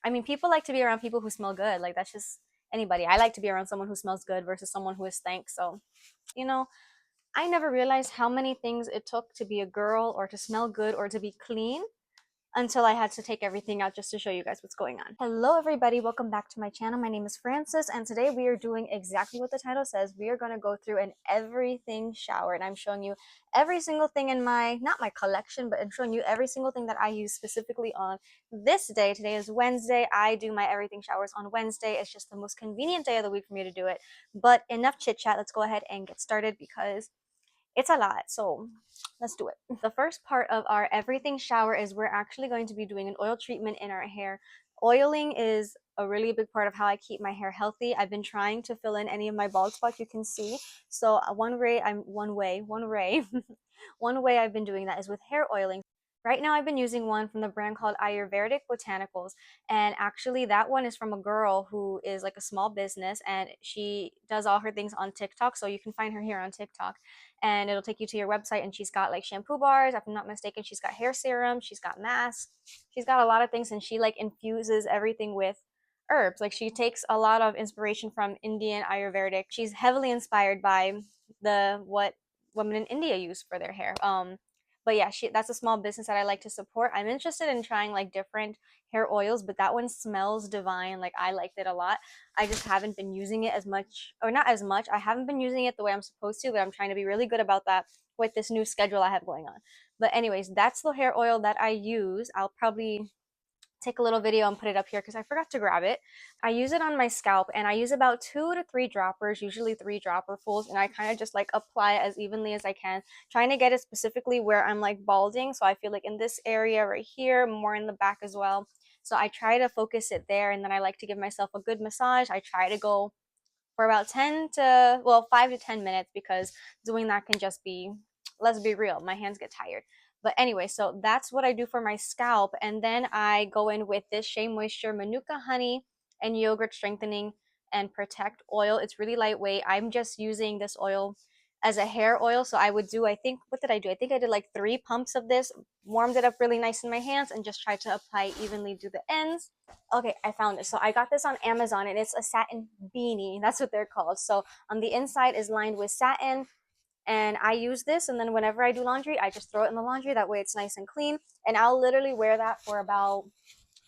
I mean, people like to be around people who smell good. Like, that's just anybody. I like to be around someone who smells good versus someone who is stank. So, you know, I never realized how many things it took to be a girl or to smell good or to be clean until I had to take everything out just to show you guys what's going on. Hello everybody, welcome back to my channel. My name is Frances and today we are doing exactly what the title says. We are going to go through an everything shower and I'm showing you every single thing in my, not my collection, but I'm showing you every single thing that I use specifically on this day. Today is Wednesday. I do my everything showers on Wednesday. It's just the most convenient day of the week for me to do it. But enough chit chat, let's go ahead and get started because it's a lot, so let's do it. The first part of our everything shower is we're actually going to be doing an oil treatment in our hair. Oiling is a really big part of how I keep my hair healthy. I've been trying to fill in any of my bald spots you can see. So one way one way I've been doing that is with hair oiling. Right now I've been using one from the brand called Ayurvedic Botanicals, and actually that one is from a girl who is like a small business and she does all her things on TikTok, so you can find her here on TikTok and it'll take you to your website, and she's got like shampoo bars, if I'm not mistaken. She's got hair serum, she's got masks, she's got a lot of things, and she like infuses everything with herbs. Like she takes a lot of inspiration from Indian Ayurvedic. She's heavily inspired by the what women in India use for their hair. But yeah, that's a small business that I like to support. I'm interested in trying like different hair oils, but that one smells divine. Like I liked it a lot. I just haven't been using it as much, or not as much. I haven't been using it the way I'm supposed to, but I'm trying to be really good about that with this new schedule I have going on. But anyways, that's the hair oil that I use. I'll probably take a little video and put it up here because I forgot to grab it. I use it on my scalp and I use about 2 to 3 droppers, usually 3 dropperfuls, and I kind of just like apply it as evenly as I can, trying to get it specifically where I'm like balding. So I feel like in this area right here, more in the back as well. So I try to focus it there, and then I like to give myself a good massage. I try to go for about 5 to 10 minutes because doing that can just be, let's be real, my hands get tired. But anyway, so that's what I do for my scalp. And then I go in with this SheaMoisture Manuka honey and yogurt strengthening and protect oil. It's really lightweight. I'm just using this oil as a hair oil. So I would do, I think, what did I do? I think I did like 3 pumps of this, warmed it up really nice in my hands, and just tried to apply evenly to the ends. Okay, I found it. So I got this on Amazon and it's a satin beanie. That's what they're called. So on the inside is lined with satin, and I use this, and then whenever I do laundry, I just throw it in the laundry. That way it's nice and clean. And I'll literally wear that for about,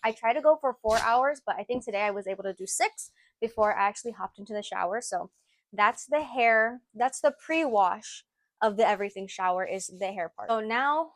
I try to go for 4 hours, but I think today I was able to do 6 before I actually hopped into the shower. So that's the hair. That's the pre-wash of the everything shower, is the hair part. So now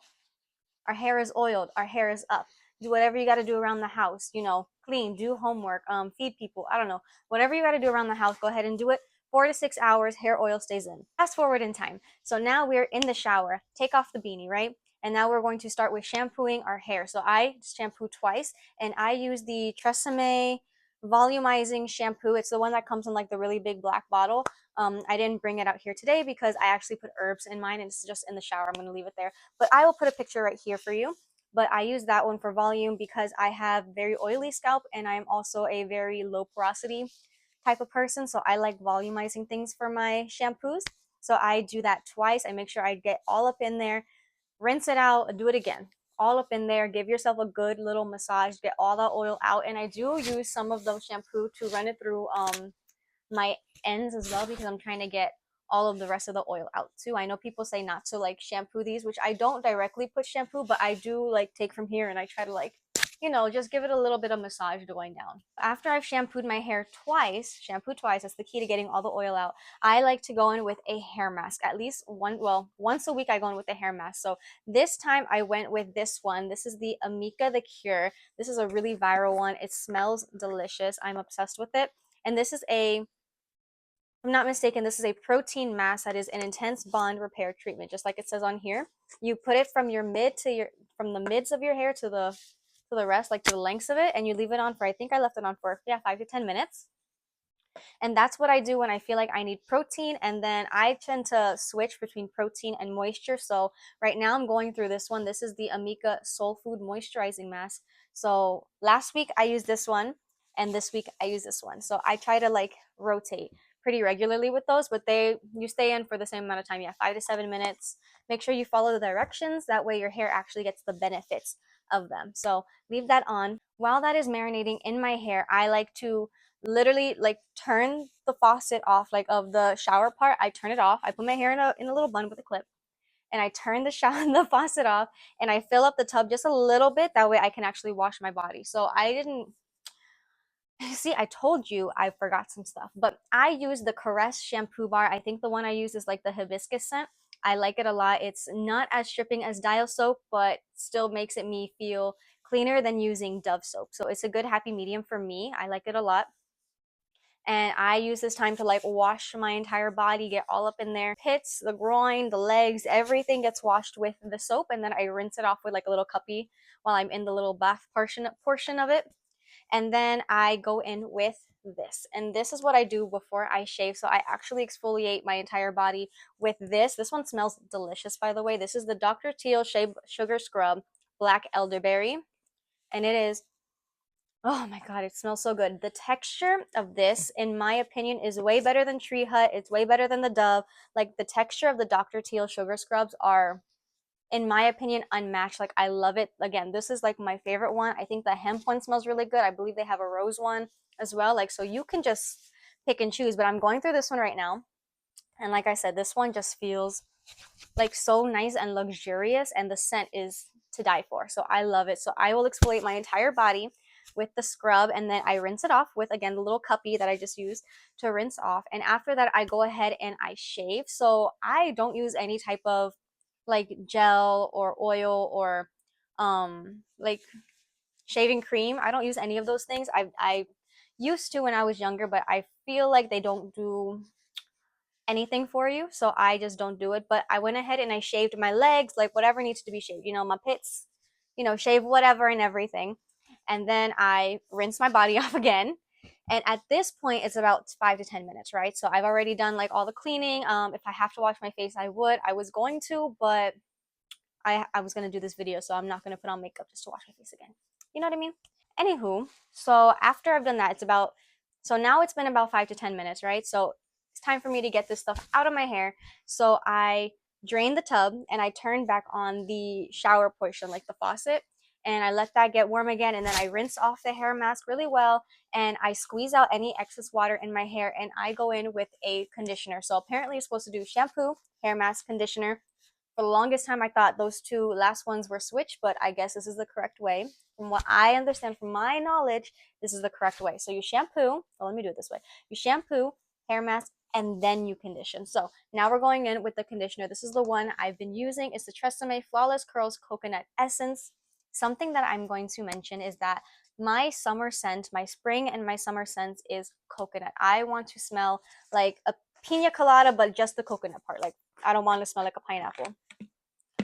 our hair is oiled, our hair is up. Do whatever you got to do around the house, you know, clean, do homework, feed people, I don't know, whatever you got to do around the house, go ahead and do it. 4 to 6 hours, hair oil stays in. Fast forward in time. So now we're in the shower. Take off the beanie, right? And now we're going to start with shampooing our hair. So I shampoo twice, and I use the TRESemmé volumizing shampoo. It's the one that comes in like the really big black bottle. I didn't bring it out here today because I actually put herbs in mine and it's just in the shower. I'm going to leave it there, but I will put a picture right here for you. But I use that one for volume because I have very oily scalp and I'm also a very low porosity type of person. So I like volumizing things for my shampoos. So I do that twice. I make sure I get all up in there, rinse it out, do it again. All up in there, give yourself a good little massage, get all that oil out. And I do use some of the shampoo to run it through my ends as well because I'm trying to get all of the rest of the oil out too. I know people say not to like shampoo these, which I don't directly put shampoo, but I do like take from here and I try to like, you know, just give it a little bit of massage going down. After I've shampooed my hair twice, shampoo twice, that's the key to getting all the oil out. I like to go in with a hair mask. At least once a week I go in with a hair mask. So this time I went with this one. This is the Amika the Cure. This is a really viral one. It smells delicious. I'm obsessed with it. And this is a, I'm not mistaken, this is a protein mask that is an intense bond repair treatment, just like it says on here. You put it from your from the mids of your hair to the rest, like to the lengths of it, and you leave it on for, I think I left it on for 5 to 10 minutes. And that's what I do when I feel like I need protein. And then I tend to switch between protein and moisture. So right now I'm going through this one. This is the Amika Soul Food Moisturizing Mask. So last week I used this one, and this week I use this one. So I try to like rotate pretty regularly with those, but you stay in for the same amount of time. Yeah, 5 to 7 minutes. Make sure you follow the directions. That way your hair actually gets the benefits of them. So leave that on. While that is marinating in my hair, I like to literally like turn the faucet off, like of the shower part. I turn it off. I put my hair in a little bun with a clip, and I turn the shower the faucet off, and I fill up the tub just a little bit. That way I can actually wash my body. So I didn't see, I told you I forgot some stuff, but I use the Kure shampoo bar. I think the one I use is like the hibiscus scent. I like it a lot. It's not as stripping as Dial soap, but still makes it me feel cleaner than using Dove soap. So it's a good happy medium for me. I like it a lot. And I use this time to like wash my entire body, get all up in there. Pits, the groin, the legs, everything gets washed with the soap, and then I rinse it off with like a little cuppy while I'm in the little bath portion of it. And then I go in with this. And this is what I do before I shave. So I actually exfoliate my entire body with this. This one smells delicious, by the way. This is the Dr. Teal Shea Sugar Scrub Black Elderberry. And it is, oh my God, it smells so good. The texture of this, in my opinion, is way better than Tree Hut. It's way better than the Dove. Like the texture of the Dr. Teal Sugar Scrubs are, in my opinion, unmatched. Like I love it. Again, this is like my favorite one. I think the hemp one smells really good. I believe they have a rose one as well. Like, so you can just pick and choose, but I'm going through this one right now. And like I said, this one just feels like so nice and luxurious, and the scent is to die for. So I love it. So I will exfoliate my entire body with the scrub, and then I rinse it off with, again, the little cuppy that I just used to rinse off. And after that, I go ahead and I shave. So I don't use any type of like gel or oil or like shaving cream. I don't use any of those things. I used to when I was younger, but I feel like they don't do anything for you, so I just don't do it. But I went ahead and I shaved my legs, like whatever needs to be shaved, my pits, shave whatever and everything. And then I rinse my body off again. And at this point, it's about 5 to 10 minutes, right? So I've already done like all the cleaning. If I have to wash my face, I would. I was going to, but I was going to do this video, so I'm not going to put on makeup just to wash my face again. You know what I mean? Anywho, so after I've done that, so now it's been about 5 to 10 minutes, right? So it's time for me to get this stuff out of my hair. So I drain the tub and I turn back on the shower portion, like the faucet, and I let that get warm again. And then I rinse off the hair mask really well, and I squeeze out any excess water in my hair, and I go in with a conditioner. So apparently you're supposed to do shampoo, hair mask, conditioner. For the longest time, I thought those two last ones were switched, but I guess this is the correct way. From what I understand, from my knowledge, this is the correct way. So you shampoo, well, let me do it this way. You shampoo, hair mask, and then you condition. So now we're going in with the conditioner. This is the one I've been using. It's the TRESemmé Flawless Curls Coconut Essence. Something that I'm going to mention is that my summer scent, my spring and my summer scent is coconut. I want to smell like a pina colada, but just the coconut part. Like I don't want to smell like a pineapple.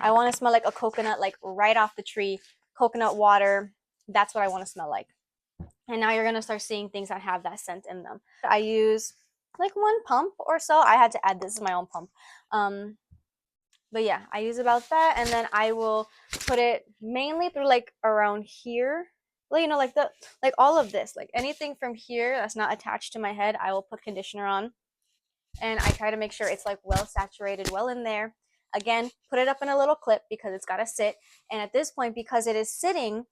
I want to smell like a coconut, like right off the tree, coconut water. That's what I want to smell like. And now you're going to start seeing things that have that scent in them. I use like one pump or so. I had to add this is my own pump. But yeah, I use about that. And then I will put it mainly through like around here. Well, like all of this, like anything from here that's not attached to my head, I will put conditioner on. And I try to make sure it's like well saturated, well in there. Again, put it up in a little clip because it's got to sit. And at this point, because it is sitting,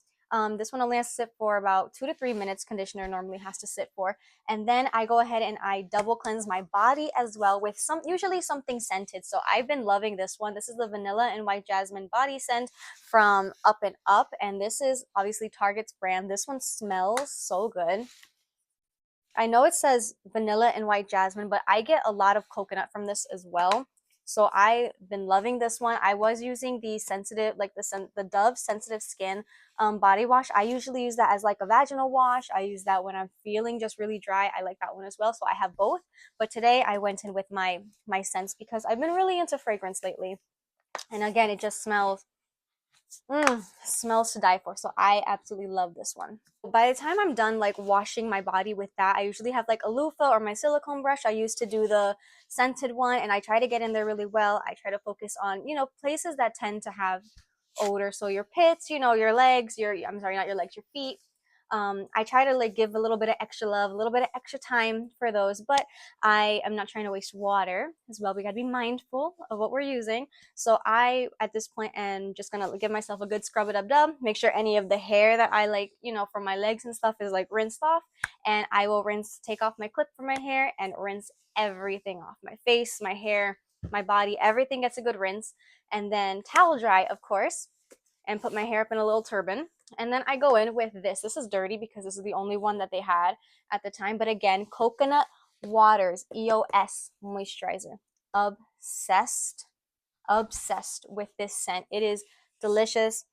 this one only has to sit for about 2 to 3 minutes. Conditioner normally has to sit for. And then I go ahead and I double cleanse my body as well with usually something scented. So I've been loving this one. This is the Vanilla and White Jasmine body scent from Up and Up. And this is obviously Target's brand. This one smells so good. I know it says vanilla and white jasmine, but I get a lot of coconut from this as well. So I've been loving this one. I was using the sensitive, like the Dove Sensitive Skin body wash. I usually use that as like a vaginal wash. I use that when I'm feeling just really dry. I like that one as well. So I have both. But today I went in with my scents because I've been really into fragrance lately. And again, it just smells to die for. So I absolutely love this one. By the time I'm done like washing my body with that, I usually have like a loofah or my silicone brush. I used to do the scented one, and I try to get in there really well. I try to focus on places that tend to have odor. So your pits, your legs, I'm sorry, not your legs, your feet, I try to like give a little bit of extra love, a little bit of extra time for those, but I am not trying to waste water as well. We got to be mindful of what we're using. So I, at this point, am just gonna give myself a good scrub it up dub, make sure any of the hair that I like, you know, from my legs and stuff is like rinsed off. And I will take off my clip from my hair and rinse everything off, my face, my hair, my body, everything gets a good rinse. And then towel dry, of course, and put my hair up in a little turban. And then I go in with this. This is dirty because this is the only one that they had at the time. But again, Coconut Waters EOS moisturizer. Obsessed, obsessed with this scent. It is delicious,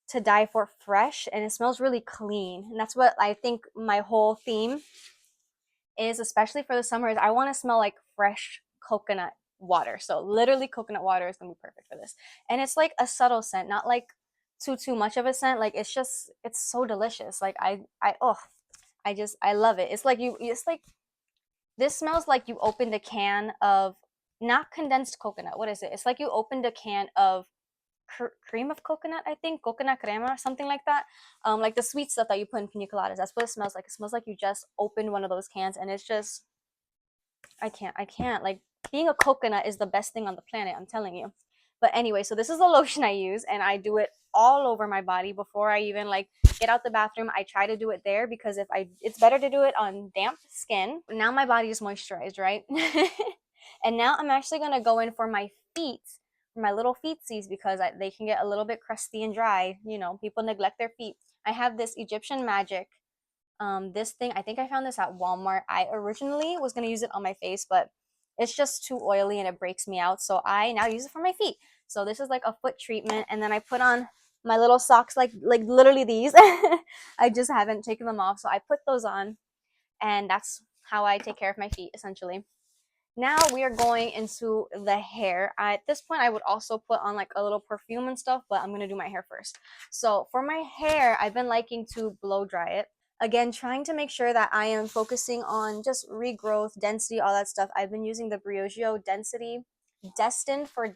to die for, fresh, and it smells really clean. And that's what I think my whole theme is, especially for the summer, is I want to smell like fresh coconut water. So literally coconut water is gonna be perfect for this. And it's like a subtle scent, not like too much of a scent. Like it's just, it's so delicious. Like I love it. It's like it's like, this smells like you opened a can of, not condensed coconut, what is it? It's like you opened a can of cream of coconut, I think, coconut crema or something like that. Like the sweet stuff that you put in pina coladas. That's what it smells like. It smells like you just opened one of those cans, and it's just, I can't. Like, being a coconut is the best thing on the planet, I'm telling you. But anyway, so this is the lotion I use, and I do it all over my body before I even like get out the bathroom. I try to do it there because it's better to do it on damp skin. Now my body is moisturized, right? And now I'm actually gonna go in for my feet, for my little feetsies, because they can get a little bit crusty and dry. You know, people neglect their feet. I have this Egyptian Magic, this thing. I think I found this at Walmart. I originally was gonna use it on my face, but it's just too oily and it breaks me out, so I now use it for my feet. So this is like a foot treatment, and then I put on my little socks, like literally these. I just haven't taken them off, so I put those on, and that's how I take care of my feet essentially. Now we are going into the hair. At this point, I would also put on like a little perfume and stuff, but I'm gonna do my hair first. So for my hair, I've been liking to blow dry it. Again, trying to make sure that I am focusing on just regrowth, density, all that stuff. I've been using the Briogeo Density, Destined for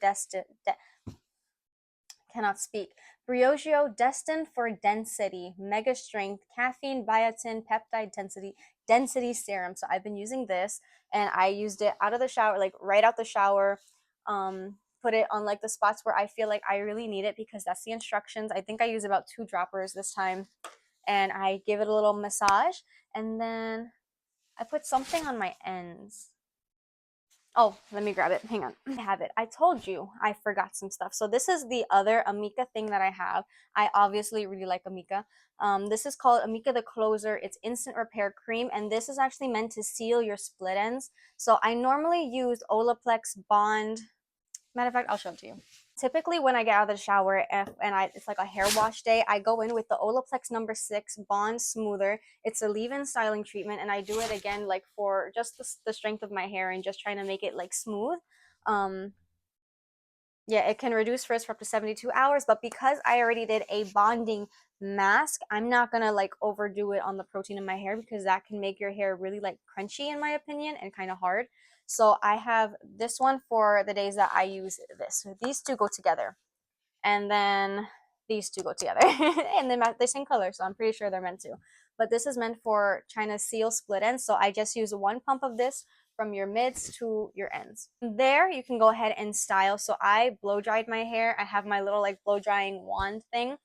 cannot speak. Briogeo Destined for Density, Mega Strength, Caffeine, Biotin, Peptide Density Serum. So I've been using this, and I used it out of the shower, like right out the shower. Put it on like the spots where I feel like I really need it, because that's the instructions. I think I use about 2 droppers this time, and I give it a little massage, and then I put something on my ends. Oh, let me grab it. Hang on. I have it. I told you I forgot some stuff. So this is the other Amika thing that I have. I obviously really like Amika. This is called Amika the Closer. It's Instant Repair Cream, and this is actually meant to seal your split ends. So I normally use Olaplex Bond. Matter of fact, I'll show it to you. Typically, when I get out of the shower it's like a hair wash day, I go in with the Olaplex #6 Bond Smoother. It's a leave-in styling treatment, and I do it again like for just the strength of my hair and just trying to make it like smooth. Um, yeah, it can reduce frizz for up to 72 hours, but because I already did a bonding mask, I'm not gonna like overdo it on the protein in my hair, because that can make your hair really like crunchy in my opinion, and kind of hard. So I have this one for the days that I use this. So these two go together, and then these two go together, and they're the same color, so I'm pretty sure they're meant to. But this is meant for trying to seal split ends, so I just use 1 pump of this from your mids to your ends. There you can go ahead and style. So I blow dried my hair. I have my little like blow drying wand thing,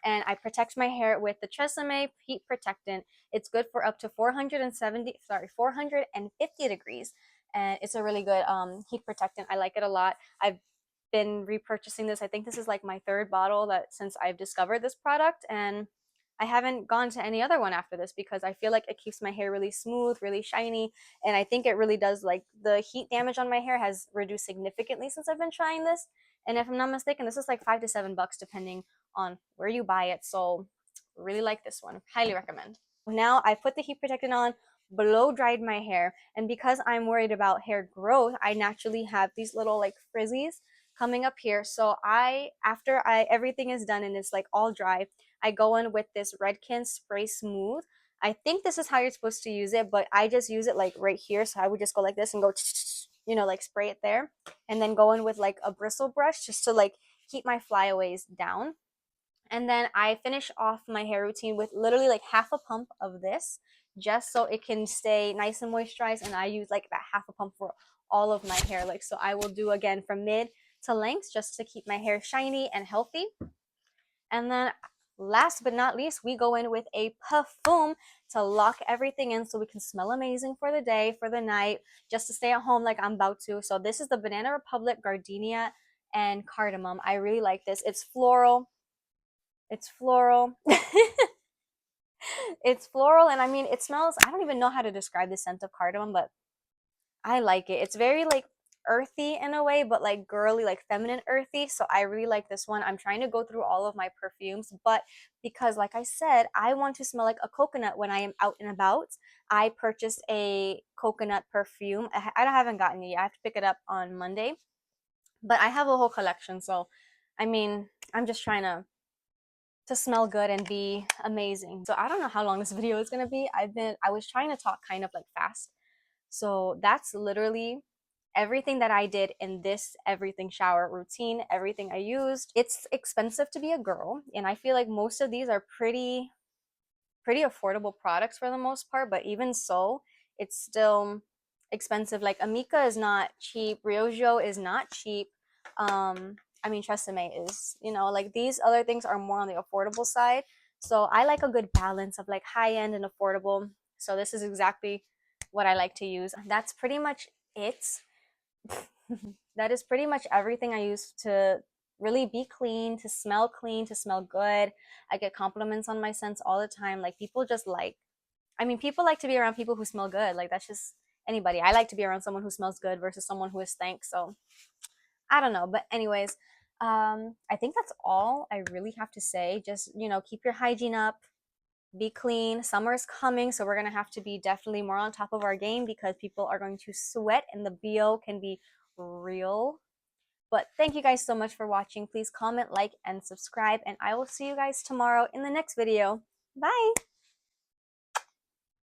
and I protect my hair with the TRESemmé heat protectant. It's good for up to 450 degrees, and it's a really good heat protectant. I like it a lot. I've been repurchasing this. I think this is like my 3rd bottle that since I've discovered this product, and I haven't gone to any other one after this, because I feel like it keeps my hair really smooth, really shiny, and I think it really does. Like, the heat damage on my hair has reduced significantly since I've been trying this, and if I'm not mistaken, this is like $5 to $7 depending on where you buy it. So really like this one, highly recommend. Now I put the heat protectant on, blow dried my hair, and because I'm worried about hair growth, I naturally have these little like frizzies coming up here. So after everything is done and it's like all dry, I go in with this Redken Spray Smooth. I think this is how you're supposed to use it, but I just use it like right here. So I would just go like this and go, you know, like spray it there, and then go in with like a bristle brush just to like keep my flyaways down. And then I finish off my hair routine with literally like half a pump of this, just so it can stay nice and moisturized. And I use like that half a pump for all of my hair. Like, so I will do again from mid to length just to keep my hair shiny and healthy. And then last but not least, we go in with a perfume to lock everything in so we can smell amazing for the day, for the night, just to stay at home like I'm about to. So this is the Banana Republic Gardenia and Cardamom. I really like this. It's floral. It's floral. It's floral, and I mean, it smells, I don't even know how to describe the scent of cardamom, but I like it. It's very like earthy in a way, but like girly, like feminine earthy. So I really like this one. I'm trying to go through all of my perfumes, but because like I said, I want to smell like a coconut when I am out and about. I purchased a coconut perfume. I haven't gotten it yet. I have to pick it up on Monday, but I have a whole collection. So, I mean, I'm just trying to smell good and be amazing. So I don't know how long this video is gonna be. I was trying to talk kind of like fast. So that's literally everything that I did in this everything shower routine, everything I used. It's expensive to be a girl, and I feel like most of these are pretty affordable products for the most part, but even so, it's still expensive. Like Amika is not cheap, Briogeo is not cheap. I mean TRESemmé is, like these other things are more on the affordable side. So I like a good balance of like high end and affordable. So this is exactly what I like to use. That's pretty much it. That is pretty much everything I use to really be clean, to smell good. I get compliments on my scents all the time. Like people just like, I mean, people like to be around people who smell good. Like that's just anybody. I like to be around someone who smells good versus someone who is stank. So I don't know. But anyways, I think that's all I really have to say. Just, keep your hygiene up, be clean. Summer is coming, so we're gonna have to be definitely more on top of our game because people are going to sweat and the BO can be real. But thank you guys so much for watching. Please comment, like, and subscribe, and I will see you guys tomorrow in the next video. Bye!